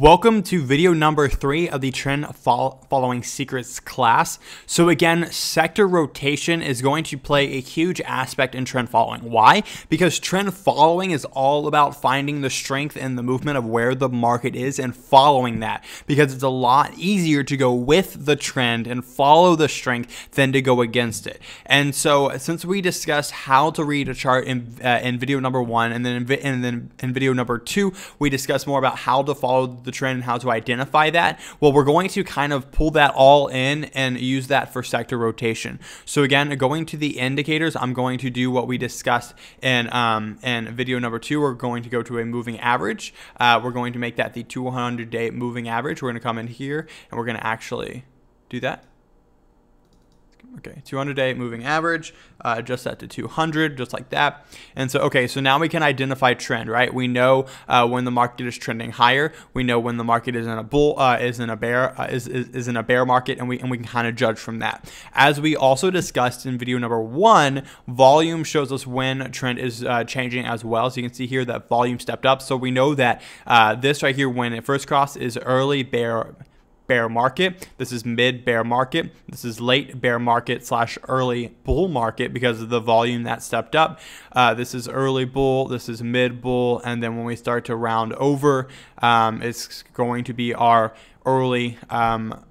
Welcome to video number 3 of the trend following secrets class. So again, sector rotation is going to play a huge aspect in trend following. Why? Because trend following is all about finding the strength and the movement of where the market is and following that, because it's a lot easier to go with the trend and follow the strength than to go against it. And so since we discussed how to read a chart in video number 1, and then in video number 2 we discussed more about how to follow the trend and how to identify that. Well, we're going to kind of pull that all in and use that for sector rotation. So again, going to the indicators, I'm going to do what we discussed in video number 2. We're going to go to a moving average. We're going to make that the 200-day moving average. We're going to come in here and we're going to actually do that. Okay, 200-day moving average, adjust that to 200, just like that. And so, okay, so now we can identify trend, right? We know when the market is trending higher. We know when the market is in a bull, is in a bear market, and we can kind of judge from that. As we also discussed in video number 1, volume shows us when trend is changing as well. So you can see here that volume stepped up. So we know that this right here, when it first crossed, is early bear market. This is mid bear market. This is late bear market / early bull market because of the volume that stepped up. This is early bull. This is mid bull. And then when we start to round over, it's going to be our early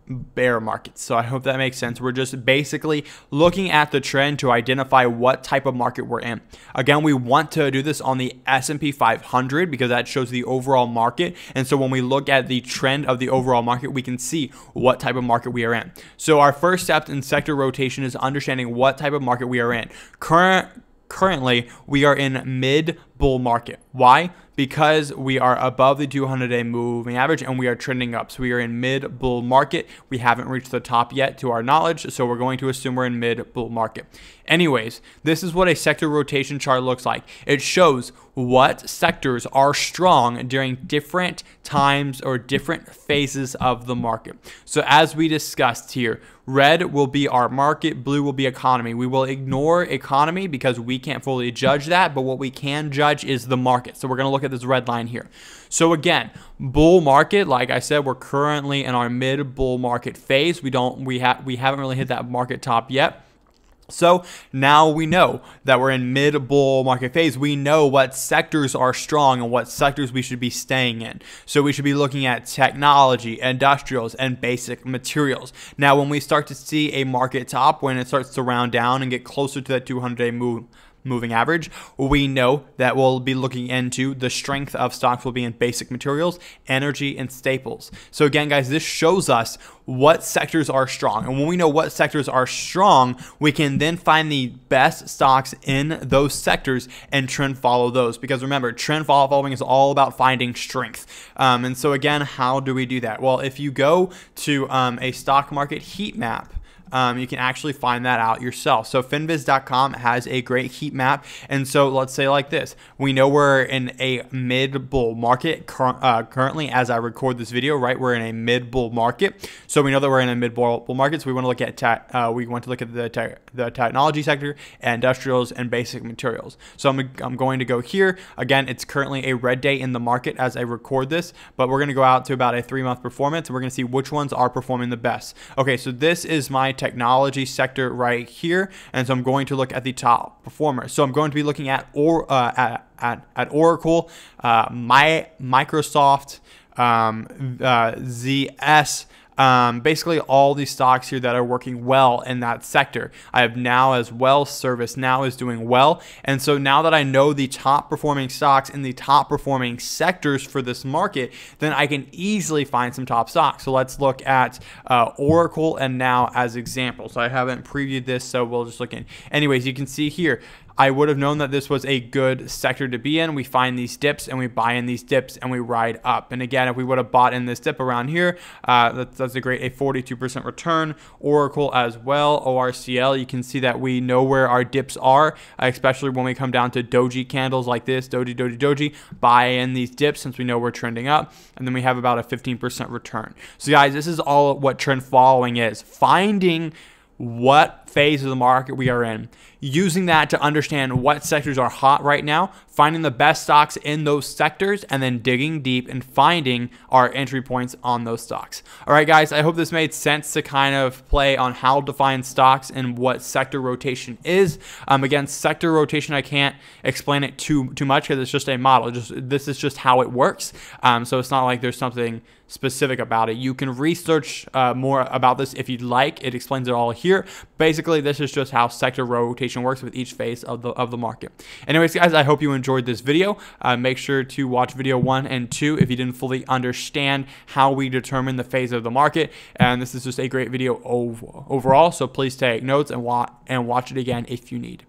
bear market. So I hope that makes sense. We're just basically looking at the trend to identify what type of market we're in. Again, we want to do this on the S&P 500 because that shows the overall market. And so when we look at the trend of the overall market, we can see what type of market we are in. So our first step in sector rotation is understanding what type of market we are in. Currently, we are in mid bull market. Why? Because we are above the 200-day moving average and we are trending up. So we are in mid bull market. We haven't reached the top yet to our knowledge, so we're going to assume we're in mid bull market. Anyways, this is what a sector rotation chart looks like. It shows what sectors are strong during different times or different phases of the market. So as we discussed here, red will be our market, blue will be economy. We will ignore economy because we can't fully judge that, but what we can judge is the market. So we're going to look at this red line here. So again, bull market, like I said, we're currently in our mid bull market phase. We haven't really hit that market top yet. So now we know that we're in mid bull market phase. We know what sectors are strong and what sectors we should be staying in. So we should be looking at technology, industrials, and basic materials. Now, when we start to see a market top, when it starts to round down and get closer to that 200-day moving average, we know that we'll be looking into the strength of stocks will be in basic materials, energy, and staples. So again, guys, this shows us what sectors are strong. And when we know what sectors are strong, we can then find the best stocks in those sectors and trend follow those. Because remember, trend following is all about finding strength. And so again, how do we do that? Well, if you go to a stock market heat map, you can actually find that out yourself. So finviz.com has a great heat map. And so let's say like this, we know we're in a mid bull market currently as I record this video, right? We're in a mid bull market. So we know that we're in a mid bull market. So we want to look at the technology sector, industrials, and basic materials. So I'm going to go here. Again, it's currently a red day in the market as I record this, but we're going to go out to about a 3-month performance and we're going to see which ones are performing the best. Okay, so this is my technology sector right here, and so I'm going to look at the top performers. So I'm going to be looking at Oracle, Microsoft, ZS, basically all these stocks here that are working well in that sector. I have now as well, ServiceNow is doing well. And so now that I know the top performing stocks in the top performing sectors for this market, then I can easily find some top stocks. So let's look at Oracle and Now as examples. So I haven't previewed this, so we'll just look in. Anyways, you can see here, I would have known that this was a good sector to be in. We find these dips and we buy in these dips and we ride up. And again, if we would have bought in this dip around here, that's a 42% return. Oracle as well, ORCL, you can see that we know where our dips are, especially when we come down to doji candles like this, doji, buy in these dips since we know we're trending up. And then we have about a 15% return. So guys, this is all what trend following is. Finding what phase of the market we are in, using that to understand what sectors are hot right now, finding the best stocks in those sectors, and then digging deep and finding our entry points on those stocks. All right, guys, I hope this made sense to kind of play on how to find stocks and what sector rotation is. Again, sector rotation, I can't explain it too much because it's just a model. This is just how it works. So it's not like there's something specific about it. You can research more about this if you'd like. It explains it all here. Basically, this is just how sector rotation works with each phase of the market. Anyways, guys, I hope you enjoyed this video. Make sure to watch video 1 and 2 if you didn't fully understand how we determine the phase of the market. And this is just a great video overall, so please take notes and watch it again if you need.